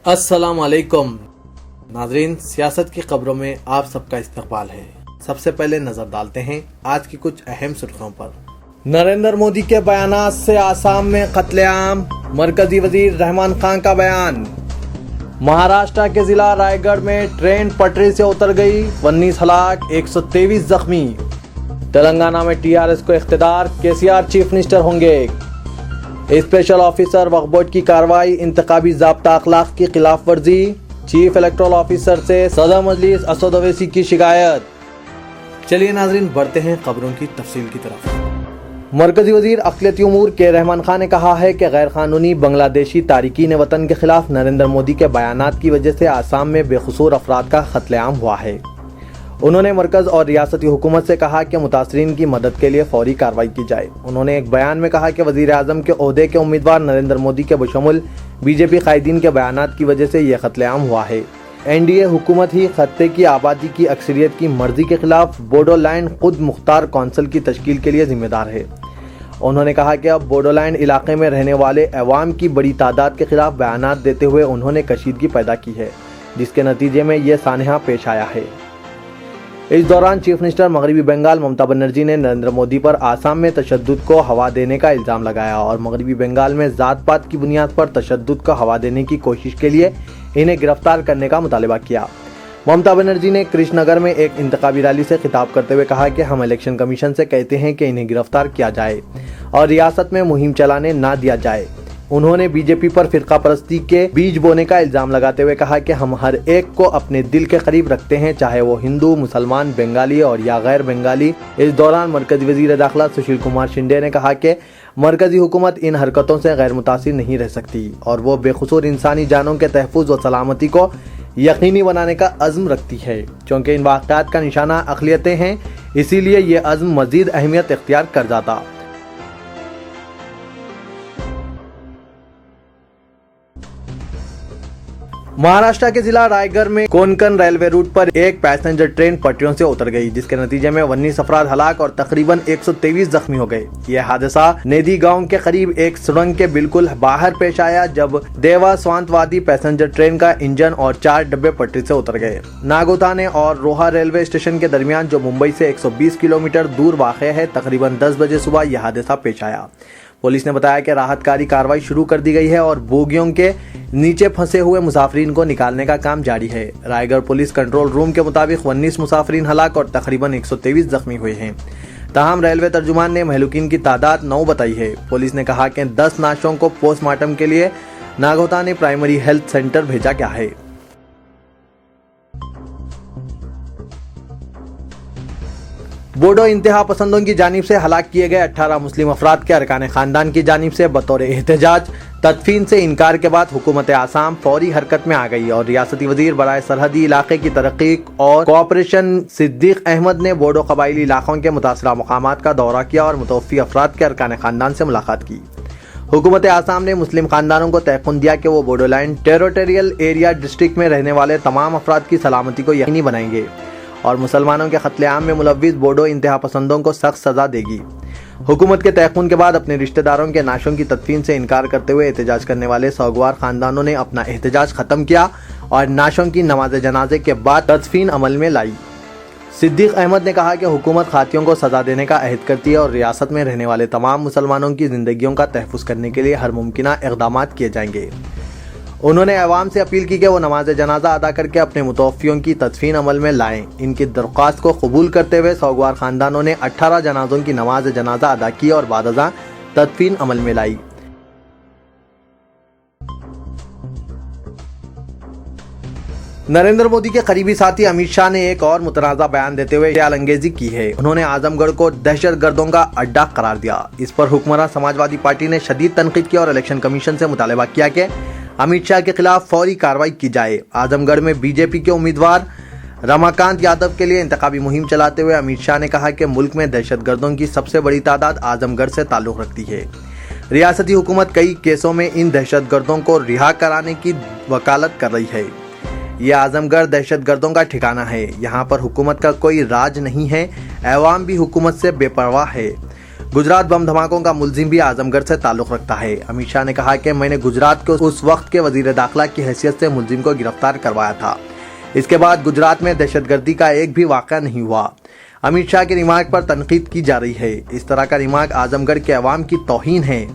अस्सलाम वालेकुम नाज़रीन, सियासत की खबरों में आप सबका इस्तकबाल है। सबसे पहले नजर डालते हैं आज की कुछ अहम सुर्खियों पर। नरेंद्र मोदी के बयानात से आसाम में कत्लेआम, मरकजी वजीर रहमान खान का बयान। महाराष्ट्र के जिला रायगढ़ में ट्रेन पटरी से उतर गई, 19 हलाक 123 जख्मी। तेलंगाना में टीआरएस को इख्तिदार, केसीआर चीफ मिनिस्टर होंगे। स्पेशल ऑफिसर वक्फ बोर्ड की कार्रवाई, इंतखाबी ज़ाब्ता अखलाक की खिलाफ वर्जी। चीफ इलेक्टोरल ऑफिसर से सदर मजलिस असद ओवैसी की शिकायत। चलिए नाजरीन, बढ़ते हैं खबरों की तफसील की तरफ। मरकजी वजीर अक़लियती उमूर के रहमान खान ने कहा है कि गैर कानूनी बांग्लादेशी तारिकीन वतन के खिलाफ नरेंद्र मोदी के बयानात की वजह से आसाम में बेकसूर अफराद का कत्लेआम हुआ है। उन्होंने मरकज और रियासती हुकूमत से कहा कि मुतासरीन की मदद के लिए फौरी कार्रवाई की जाए। उन्होंने एक बयान में कहा कि वजीर आजम के ओहदे के उम्मीदवार नरेंद्र मोदी के बशमुल बीजेपी कायदीन के बयानात की वजह से यह कत्लेआम हुआ है। एनडीए हुकूमत ही खत्ते की आबादी की अक्सरियत की मर्जी के खिलाफ बोडोलैंड खुद मुख्तार कौंसिल की तश्कील के लिए जिम्मेदार है। उन्होंने कहा कि अब बोडोलैंड इलाके में रहने वाले अवाम की बड़ी तादाद के खिलाफ बयानात देते हुए उन्होंने कशीदगी पैदा की है, जिसके नतीजे में यह सानहा पेश आया है। इस दौरान चीफ मिनिस्टर मगरबी बंगाल ममता बनर्जी ने नरेंद्र मोदी पर आसाम में तशद्दुद को हवा देने का इल्ज़ाम लगाया और मगरबी बंगाल में ज़ात पात की बुनियाद पर तशद्दुद को हवा देने की कोशिश के लिए इन्हें गिरफ्तार करने का मुतालबा किया। ममता बनर्जी ने कृष्णनगर में एक इंतखाबी रैली से खिताब करते हुए कहा कि हम इलेक्शन कमीशन से कहते हैं कि इन्हें गिरफ्तार किया जाए और रियासत में मुहिम चलाने ना दिया जाए। उन्होंने बीजेपी पर फिरका परस्ती के बीज बोने का इल्जाम लगाते हुए कहा कि हम हर एक को अपने दिल के करीब रखते हैं, चाहे वो हिंदू, मुसलमान, बंगाली और या गैर बंगाली। इस दौरान मरकजी वजीर दाखिला सुशील कुमार शिंदे ने कहा कि मरकजी हुकूमत इन हरकतों से गैर मुतासिर नहीं रह सकती और वो बेखसूर इंसानी जानों के तहफ़्फ़ुज़ व सलामती को यकीनी बनाने का अज़्म रखती है। चूँकि इन वाक़यात का निशाना अक़लियतें हैं, इसीलिए ये अज़्म मज़ीद अहमियत इख्तियार कर जाता। महाराष्ट्र के जिला रायगढ़ में कोंकण रेलवे रूट पर एक पैसेंजर ट्रेन पटरियों से उतर गई, जिसके नतीजे में 19 अफराद हलाक और तकरीबन 123 जख्मी हो गए। यह हादसा नेदी गांव के करीब एक सुरंग के बिल्कुल बाहर पेश आया, जब देवा स्वांतवादी पैसेंजर ट्रेन का इंजन और 4 डब्बे पटरी से उतर गए। नागोताने और रोहा रेलवे स्टेशन के दरमियान, जो मुंबई से 120 किलोमीटर दूर वाक़ है, तकरीबन 10 बजे सुबह यह हादसा पेश आया। पुलिस ने बताया कि राहतकारी कार्रवाई शुरू कर दी गई है और बोगियों के नीचे फंसे हुए मुसाफिरीन को निकालने का काम जारी है। रायगढ़ पुलिस कंट्रोल रूम के मुताबिक 19 मुसाफिरीन हलाक और तकरीबन 123 जख्मी हुए हैं। ताहम रेलवे तर्जुमान ने महलूकीन की तादाद 9 बताई है। पुलिस ने कहा कि 10 नाशों को पोस्टमार्टम के लिए नागोताने प्राइमरी हेल्थ सेंटर भेजा गया है। बोडो इंतहा पसंदों की जानिब से हलाक किए गए 18 मुस्लिम अफराद के अरकान खानदान की जानिब से बतौर एहतजाज तदफीन से इनकार के बाद हुकूमत आसाम फौरी हरकत में आ गई और रियासती वजीर बराए सरहदी इलाके की तरक्की और कोऑपरेशन सिद्दीक अहमद ने बोडो कबाइली इलाकों के मुतासरा मकामात का दौरा किया और मुतवफ़ी अफराद के अरकान खानदान से मुलाकात की। हुकूमत आसाम ने मुस्लिम खानदानों को तयक़ुन दिया कि वो बोडोलैंड टेरिटोरियल एरिया डिस्ट्रिक्ट में रहने वाले तमाम अफराद की सलामती को यकीनी बनाएंगे और मुसलमानों के कत्लेआम में मुलव्विस बोडो इंतहा पसंदों को सख्त सजा देगी। हुकूमत के तयक़ुन के बाद अपने रिश्तेदारों के नाशों की तदफीन से इनकार करते हुए एहतजाज करने वाले सौगवार खानदानों ने अपना एहतजाज ख़त्म किया और नाशों की नमाज जनाजे के बाद तदफीन अमल में लाई। सिद्दीक अहमद ने कहा कि हुकूमत खातियों को सजा देने का अहद करती है और रियासत में रहने वाले तमाम मुसलमानों की ज़िंदगियों का तहफ़्फ़ुज़ करने के लिए हर मुमकिना इक़दाम किए जाएंगे। उन्होंने अवाम से अपील की कि वो नमाज जनाजा अदा करके अपने मुतवफ़ियों की तदफीन अमल में लाएं। इनकी दरख्वास्त को कबूल करते हुए सौगवार खानदानों ने 18 जनाजों की नमाज जनाजा अदा की और बादअज़ां तदफीन अमल में लाई। नरेंद्र मोदी के करीबी साथी अमित शाह ने एक और मुतनाज़ा बयान देते हुए अंगेजी की है। उन्होंने आजमगढ़ को दहशतगर्दों का अड्डा करार दिया। इस पर हुक्मरान समाजवादी पार्टी ने शदीद तनकीद की और इलेक्शन कमीशन से मुतालबा किया कि अमित शाह के खिलाफ फौरी कार्रवाई की जाए। आजमगढ़ में बीजेपी के उम्मीदवार रमाकांत यादव के लिए इंतखाबी मुहिम चलाते हुए अमित शाह ने कहा कि मुल्क में दहशतगर्दों की सबसे बड़ी तादाद आजमगढ़ से ताल्लुक़ रखती है। रियासती हुकूमत कई केसों में इन दहशतगर्दों को रिहा कराने की वकालत कर रही है। यह आजमगढ़ दहशतगर्दों का ठिकाना है। यहाँ पर हुकूमत का कोई राज नहीं है, अवाम भी हुकूमत से बेपरवाह है। गुजरात बम धमाकों का मुलजिम भी आजमगढ़ से ताल्लुक रखता है। अमित शाह ने कहा कि मैंने गुजरात को उस वक्त के वजीर दाखिला की हैसियत से मुलजिम को गिरफ्तार करवाया था। इसके बाद गुजरात में दहशतगर्दी का एक भी वाक़या नहीं हुआ। अमित शाह के रिमार्क पर तनकीद की जा रही है। इस तरह का रिमार्क आजमगढ़ के अवाम की तौहीन है।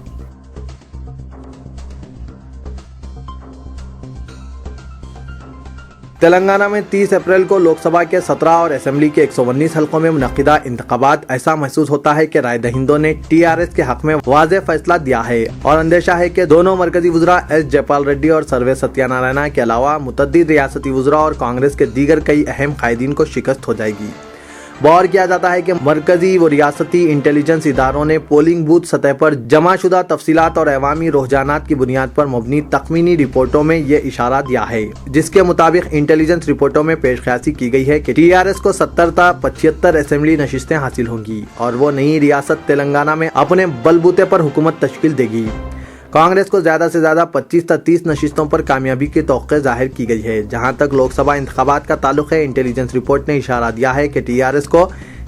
तेलंगाना में 30 अप्रैल को लोकसभा के 17 और असेंबली के 119 हलकों में मुनक्किदा इंतखाबात। ऐसा महसूस होता है कि राय दहिंदों ने टीआरएस के हक में वाज़ेह फैसला दिया है और अंदेशा है कि दोनों मरकजी वुज़रा एस जयपाल रेड्डी और सर्वे सत्यानारायण के अलावा मुतअद्दिद रियासती वुज़रा और कांग्रेस के दीगर कई अहम कायदीन को शिकस्त हो जाएगी। गौर किया जाता है कि मरकजी व रियासती इंटेलिजेंस इदारों ने पोलिंग बूथ सतह पर जमाशुदा तफसीलात और अवामी रुझानात की बुनियाद पर मबनी तखमीनी रिपोर्टों में ये इशारा दिया है, जिसके मुताबिक इंटेलिजेंस रिपोर्टों में पेशकशी की गई है कि टीआरएस को 70 ता 75 असेंबली नशिस्तें हासिल होंगी और वो नई रियासत तेलंगाना में अपने बलबूते पर हुकूमत तश्कील देगी। कांग्रेस को ज्यादा से ज्यादा 25 ता 30 नशिस्तों पर कामयाबी की तौक़े जाहिर की गई है। जहां तक लोकसभा इंतखाबात का ताल्लुक है, इंटेलिजेंस रिपोर्ट ने इशारा दिया है कि टीआरएस को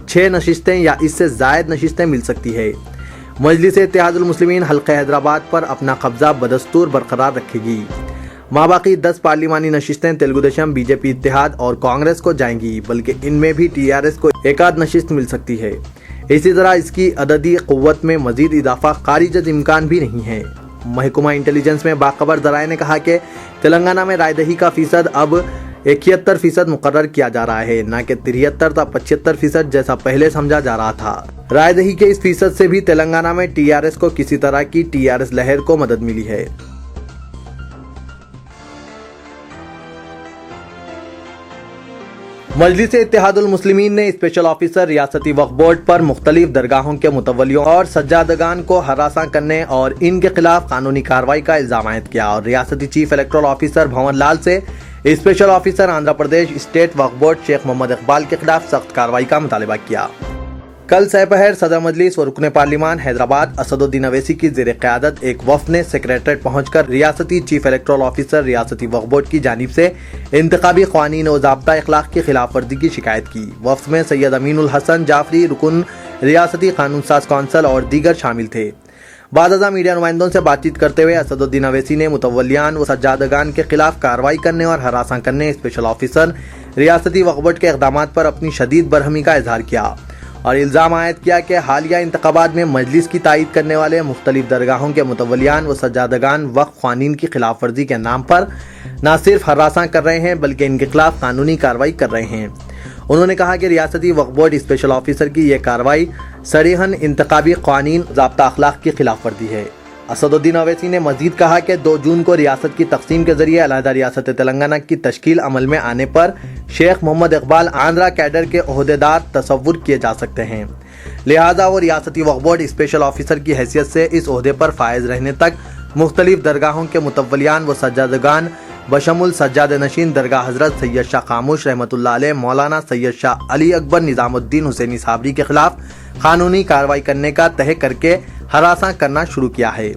6 नशिस्तें या इससे जायद नशिस्तें मिल सकती है। मजलिस इत्तेहादुल मुस्लिमीन हल्के हैदराबाद पर अपना कब्जा बदस्तूर बरकरार रखेगी। माबाकी 10 पार्लिमानी नशिस्तें तेलुगुदेशम, बीजेपी इत्तेहाद और कांग्रेस को जाएंगी, बल्कि इनमें भी टीआरएस को एक आध नशिस्त मिल सकती है। इसी तरह इसकी अददी क़ुव्वत में मजीद इजाफा खारिज इम्कान भी नहीं है। महकमा इंटेलिजेंस में बाखबर ज़राए ने कहा कि तेलंगाना में रायदही का फीसद अब 71% मुकर्रर किया जा रहा है, न कि 73 ता 75% जैसा पहले समझा जा रहा था। रायदही के इस फीसद से भी तेलंगाना में टीआरएस को किसी तरह की टीआरएस लहर को मदद मिली है। मजलिस इत्तेहादुल मुस्लिमीन ने स्पेशल ऑफिसर रियासती वक्फ बोर्ड पर मुख्तलिफ दरगाहों के मुतवल्लियों और सज्जादगान को हरासा करने और इनके खिलाफ कानूनी कार्रवाई का इल्जाम आयद किया और रियासती chief electoral officer Bhanwar Lal से special officer Andhra Pradesh state वक्फ बोर्ड शेख मोहम्मद इकबाल के खिलाफ सख्त कार्रवाई का मुतालबा किया। कल सहपहर सदर मजलिस व रुकन पार्लिमान हैदराबाद असदुद्दीन अवैसी की ज़ेर क़यादत एक वफ़द ने सेक्रेटरीट पहुंचकर रियासती चीफ इलेक्टोरल ऑफिसर रियासती वक्फ बोर्ड की जानिब से इंतखाबी क़वानीन व ज़ाब्ता अखलाक की खिलाफ वर्जी की शिकायत की। वफ़द में सैयद अमीनुल हसन जाफरी, रुकन रियासती कानून साज कौंसल और दीगर शामिल थे। बाज़ मीडिया नुमाइंदों से बातचीत करते हुए असदुद्दीन अवैसी ने मुतवल्लियान व सज्जादगान के खिलाफ कार्रवाई करने और हरासा करने स्पेशल ऑफिसर रियासती वक्फ बोर्ड के इक़दामात पर अपनी शदीद बरहमी का इजहार किया और इल्ज़ाम आयद किया कि हालिया इंतखाबात में मजलिस की तायीद करने वाले मुख्तलिफ दरगाहों के मुतवल्लियान व सज्जादगान वक्फ क़वानीन की खिलाफ वर्जी के नाम पर न सिर्फ हरासा कर रहे हैं बल्कि इनके खिलाफ कानूनी कार्रवाई कर रहे हैं। उन्होंने कहा कि रियासती वक्फ बोर्ड स्पेशल ऑफिसर की यह कार्रवाई सरीहन इंतखाबी क़वानीन ज़ाब्ता अखलाक की खिलाफ वर्जी है। असदुद्दीन अवैसी ने मजीद कहा कि 2 जून को रियासत की तकसीम के जरिए अलहदा रियासत तेलंगाना की तश्कील अमल में आने पर शेख मोहम्मद इकबाल आंध्रा कैडर के ओहदेदार तस्वुर किए जा सकते हैं। लिहाजा वो रियासती वक्फ बोर्ड स्पेशल ऑफिसर की हैसियत से इस ओहदे पर फायज रहने तक मुख्तलिफ दरगाहों के मुतवल्लियान व सज्जादगान बशमुल सज्जाद नशीन दरगाह हजरत सैयद शाह खामोश रहमतुल्लाह अलैह, मौलाना सैयद शाह अली अकबर निज़ामुद्दीन हुसैनी साबरी के खिलाफ कानूनी कार्रवाई करने का तय करके हरासा करना शुरू किया है।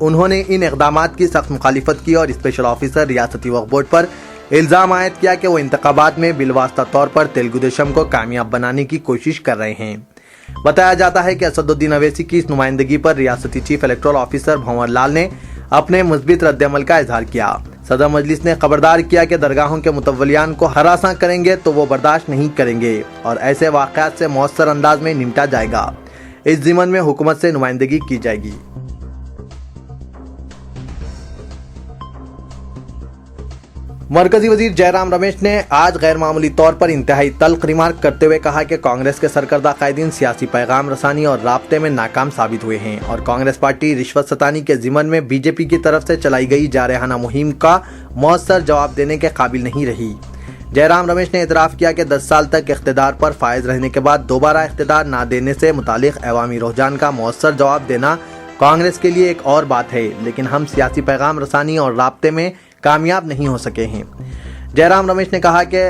उन्होंने इन इक़दामात की सख्त मुखालिफत की और स्पेशल ऑफिसर रियासती वक्फ बोर्ड पर इल्ज़ाम आयद किया कि वो इंतखाबात में बिलवास्ता तौर पर तेलुगुदेशम को कामयाब बनाने की कोशिश कर रहे हैं। बताया जाता है कि असदुद्दीन अवैसी की इस नुमाइंदगी पर रियासती chief electoral officer Bhanwar Lal ने अपने मुस्बित रद्द-ए-अमल का इजहार किया। सदर मजलिस ने खबरदार किया कि दरगाहों के मुतवल्लियान को हरासा करेंगे तो वो बर्दाश्त नहीं करेंगे और ऐसे वाक़यात से मौसर अंदाज में निपटा जाएगा। इस ज़िमन में हुकूमत से नुमाइंदगी की जाएगी। मरकजी वजीर जयराम रमेश ने आज गैर मामूली तौर पर इंतहाई तल्ख रिमार्क करते हुए कहा कि कांग्रेस के सरकर्दा कायदीन सियासी पैगाम रसानी और राब्ते में नाकाम साबित हुए हैं और कांग्रेस पार्टी रिश्वत सतानी के ज़िमन में बीजेपी की तरफ से चलाई गई जारहाना मुहिम का मौसर जवाब देने के काबिल नहीं रही। जयराम रमेश ने इतराफ़ किया कि 10 साल तक इख्तिदार पर फायज रहने के बाद दोबारा इख्तिदार न देने से मुतालिक अवामी रुझान का मौसर जवाब देना कांग्रेस के लिए एक और बात है, लेकिन हम सियासी पैगाम रसानी और राब्ते में कामयाब नहीं हो सके हैं। जयराम रमेश ने कहा कि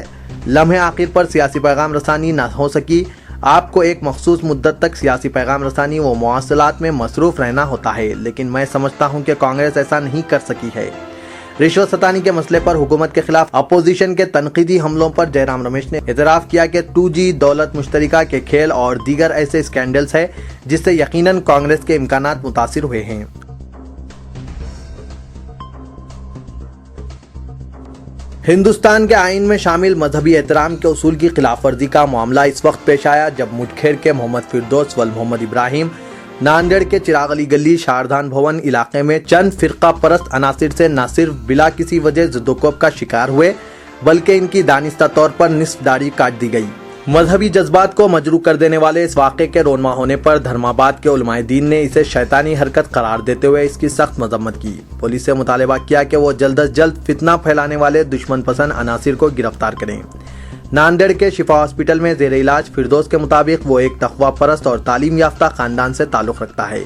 लम्हे आखिर पर सियासी पैगाम रसानी न हो सकी। आपको एक मखसूस मुद्दत तक सियासी पैगाम रसानी व मवासलात में मसरूफ़ रहना होता है, लेकिन मैं समझता हूँ कि कांग्रेस ऐसा नहीं कर सकी है। رشوت ستانی کے مسئلے پر حکومت کے خلاف اپوزیشن کے تنقیدی حملوں پر جے رام رمیش نے اعتراف کیا کہ 2G دولت مشترکہ کے کھیل اور دیگر ایسے اسکینڈلز ہیں جس سے یقیناً کانگریس کے امکانات متاثر ہوئے ہیں۔ ہندوستان کے آئین میں شامل مذہبی احترام کے اصول کی خلاف ورزی کا معاملہ اس وقت پیش آیا جب مٹکھیر کے محمد فردوس و محمد ابراہیم ناندیڑ کے چراغ علی گلی شاردان بھون علاقے میں چند فرقہ پرست عناصر سے نہ صرف بلا کسی وجہ زد و کوب کا شکار ہوئے بلکہ ان کی دانستہ طور پر نصف داڑھی کاٹ دی گئی۔ مذہبی جذبات کو مجروح کر دینے والے اس واقعے کے رونما ہونے پر دھرماباد کے علماء دین نے اسے شیطانی حرکت قرار دیتے ہوئے اس کی سخت مذمت کی۔ پولیس سے مطالبہ کیا کہ وہ جلد از جلد فتنہ پھیلانے والے دشمن پسند عناصر کو گرفتار کریں۔ ناندیڑ کے شفا ہاسپٹل میں زیر علاج فردوس کے مطابق وہ ایک تقویٰ پرست اور تعلیم یافتہ خاندان سے تعلق رکھتا ہے۔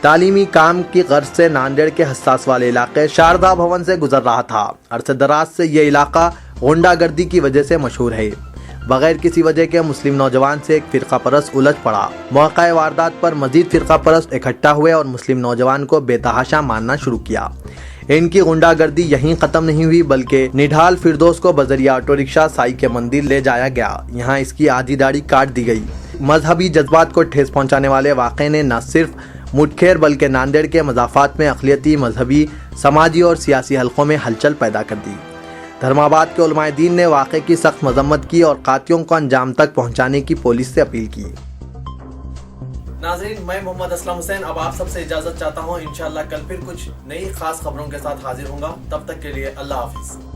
تعلیمی کام کی غرض سے ناندیڑ کے حساس والے علاقے شاردا بھون سے گزر رہا تھا۔ عرصہ دراز سے یہ علاقہ غنڈہ گردی کی وجہ سے مشہور ہے۔ بغیر کسی وجہ کے مسلم نوجوان سے ایک فرقہ پرست الجھ پڑا۔ موقع واردات پر مزید فرقہ پرست اکٹھا ہوئے اور مسلم نوجوان کو بے تحاشا مارنا شروع کیا۔ ان کی غنڈہ گردی یہیں ختم نہیں ہوئی بلکہ نڈھال فردوس کو بذریعہ آٹو رکشہ سائی کے مندر لے جایا گیا۔ یہاں اس کی آدھی داڑھی کاٹ دی گئی۔ مذہبی جذبات کو ٹھیس پہنچانے والے واقعے نے نہ صرف مٹکھیر بلکہ ناندیڑ کے مضافات میں اقلیتی، مذہبی، سماجی اور سیاسی حلقوں میں ہلچل پیدا کر دی۔ دھرماباد کے علماء دین نے واقعے کی سخت مذمت کی اور قاتلوں کو انجام تک پہنچانے کی پولیس سے اپیل کی۔ ناظرین، میں محمد اسلم حسین اب آپ سب سے اجازت چاہتا ہوں۔ انشاءاللہ کل پھر کچھ نئی خاص خبروں کے ساتھ حاضر ہوں گا۔ تب تک کے لیے اللہ حافظ۔